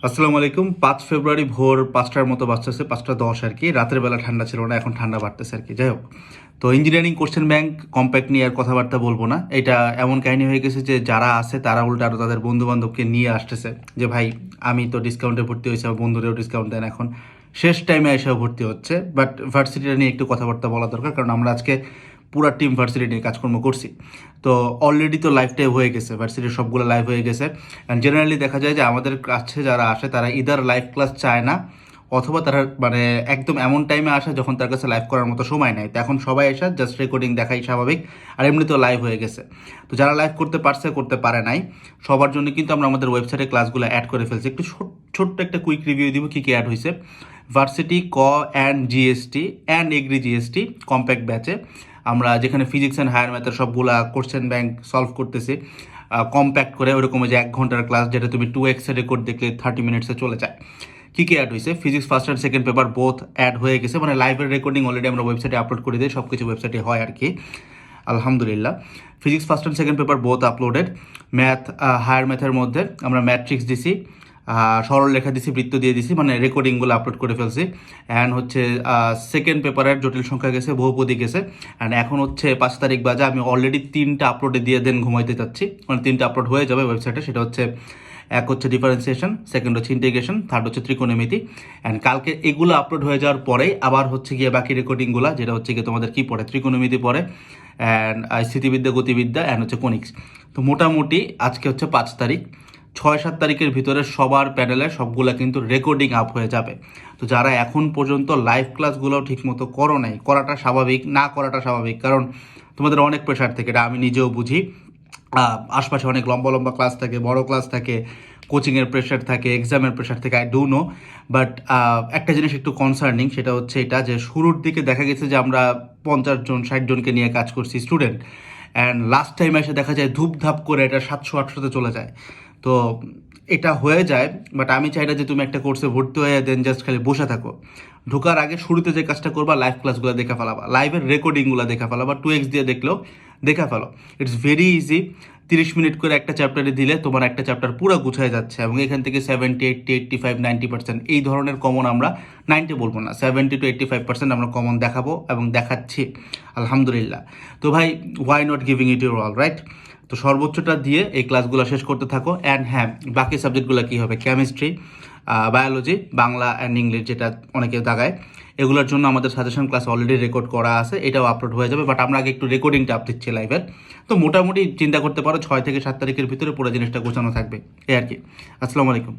আসসালামু আলাইকুম। 5 ফেব্রুয়ারি ভোর 5টার মতো বাজতেছে, 5টা 10 আর কি। রাতের বেলা ঠান্ডা ছিল না, এখন ঠান্ডা বাড়তেছে আর কি। যাই হোক, তো ইঞ্জিনিয়ারিং কোশ্চেন ব্যাংক কম্প্যাক্ট নিয়ে আর কথাবার্তা বলবো না। এটা এমন কাহিনী হয়ে গেছে যে যারা আছে তারা উল্টা আরও তাদের বন্ধু বান্ধবকে নিয়ে আসতেছে যে ভাই আমি তো ডিসকাউন্টে ভর্তি হয়েছি, আমার বন্ধুরেও ডিসকাউন্ট দেন। এখন শেষ টাইমে এসেও ভর্তি হচ্ছে, বাট ভার্সিটিটা নিয়ে একটু কথাবার্তা বলা দরকার, কারণ আমরা আজকে পুরা টিম ভার্সিটি নিয়ে কাজকর্ম করছি। তো অলরেডি তো লাইভ টাইম হয়ে গেছে, ভার্সিটির সবগুলো লাইভ হয়ে গেছে। অ্যান্ড জেনারেলি দেখা যায় যে আমাদের কাছে যারা আসে তারা ইদার লাইভ ক্লাস চায় না, অথবা তারা মানে একদম এমন টাইমে আসে যখন তার কাছে লাইভ করার মতো সময় নেই। তো এখন সবাই এসে জাস্ট রেকর্ডিং দেখাই স্বাভাবিক, আর এমনিতেও লাইভ হয়ে গেছে। তো যারা লাইভ করতে পারছে, করতে পারে নাই, সবার জন্য কিন্তু আমরা আমাদের ওয়েবসাইটে ক্লাসগুলো অ্যাড করে ফেলছি। একটু ছোট্ট একটা কুইক রিভিউ দিব কী কী অ্যাড হয়েছে। ভার্সিটি ক and GST and agri GST compact ব্যাচে আমরা যেখানে ফিজিক্স অ্যান্ড হায়ার ম্যাথের সবগুলা কোশ্চেন ব্যাংক সলভ করতেছি কম্প্যাক্ট করে, ওরকম যে 1 ঘন্টার ক্লাস যেটা তুমি 2x রেকর্ড দেখলে 30 মিনিটসে চলে যায়। কী কী অ্যাড হয়েছে? Physics first and second paper both add হয়ে গেছে, মানে লাইভের রেকর্ডিং অলরেডি আমরা ওয়েবসাইটে আপলোড করে দিই, সব কিছু ওয়েবসাইটে হয় আর কি, আলহামদুলিল্লাহ। Physics first and second paper both uploaded. Math higher ম্যাথের মধ্যে আমরা ম্যাট্রিক্স দিছি, সরল লেখা দিছি, বৃত্ত দিয়ে দিছি, মানে রেকর্ডিংগুলো আপলোড করে ফেলছি। অ্যান্ড হচ্ছে সেকেন্ড পেপারের জটিল সংখ্যা গেছে, বহুপদী গেছে। অ্যান্ড এখন হচ্ছে 5 তারিখ বাজে, আমি অলরেডি 3টা আপলোডে দিয়ে দেন ঘুমাইতে চাচ্ছি, মানে 3টা আপলোড হয়ে যাবে ওয়েবসাইটে। সেটা হচ্ছে এক হচ্ছে ডিফারেন্সিয়েশন, সেকেন্ড হচ্ছে ইন্টিগ্রেশন, থার্ড হচ্ছে ত্রিকোণমিতি। অ্যান্ড কালকে এগুলো আপলোড হয়ে যাওয়ার পরেই আবার হচ্ছে গিয়ে বাকি রেকর্ডিংগুলো, যেটা হচ্ছে গিয়ে তোমাদের কী পড়ে, ত্রিকোণমিতি পড়ে, অ্যান্ড স্থিতিবিদ্যা, গতিবিদ্যা, অ্যান্ড হচ্ছে কোনিক্স। তো মোটামুটি আজকে হচ্ছে 5 তারিখ, 6-7 তারিখের ভিতরে সবার প্যানেলে সবগুলা কিন্তু রেকর্ডিং আপ হয়ে যাবে। তো যারা এখন পর্যন্ত লাইভ ক্লাসগুলো ঠিকমতো করো নাই, করাটা স্বাভাবিক, না করাটা স্বাভাবিক, কারণ তোমাদের অনেক প্রেশার থেকে, এটা আমি নিজেও বুঝি। আশপাশে অনেক লম্বা লম্বা ক্লাস থাকে, বড় ক্লাস থাকে, কোচিংয়ের প্রেশার থাকে, এক্সামের প্রেশার থাকে, আই ডু নো। বাট একটা জিনিস একটু কনসার্নিং, সেটা হচ্ছে এটা যে শুরুর দিকে দেখা গেছে যে আমরা 50 জন 60 জনকে নিয়ে কাজ করছি স্টুডেন্ট, অ্যান্ড লাস্ট টাইম এসে দেখা যায় ধূপধাপ করে এটা 700-800-তে চলে যায়। তো এটা হয়ে যায়, বাট আমি চাই না যে তুমি একটা কোর্সে ভর্তি হয়ে দেন জাস্ট খালি বসে থাকো। ঢোকার আগে শুরুতে যে কাজটা করবা, লাইভ ক্লাসগুলো দেখে ফেলাবা, লাইভের রেকর্ডিংগুলো দেখে ফেলাবা, 2x দিয়ে দেখলেও দেখে ফেলো। It's very easy. 30 মিনিট করে একটা চ্যাপ্টারে দিলে তোমার একটা চ্যাপ্টার পুরো গুছায় যাচ্ছে, এবং এখান থেকে 70, 80, 85, 90% এই ধরনের কমন আমরা, 90 বলবো না, 70-85% আমরা কমন দেখাবো এবং দেখাচ্ছি, আলহামদুলিল্লাহ। তো ভাই, why not giving it your all, right? তো সর্বোচ্চটা দিয়ে এই ক্লাসগুলো শেষ করতে থাকো। অ্যান্ড হ্যাঁ, বাকি সাবজেক্টগুলো কী হবে, chemistry, biology, Bangla and English, যেটা অনেকে দাগায়, এগুলোর জন্য আমাদের সাজেশন ক্লাস অলরেডি রেকর্ড করা আছে, এটাও আপলোড হয়ে যাবে। বাট আমরা আগে একটু রেকর্ডিংটা আপ দিচ্ছি লাইভের। তো মোটামুটি চিন্তা করতে পারো 6 থেকে 7 তারিখের ভিতরে পুরো জিনিসটা গোছানো থাকবে, এই আর কি। আসসালামু আলাইকুম।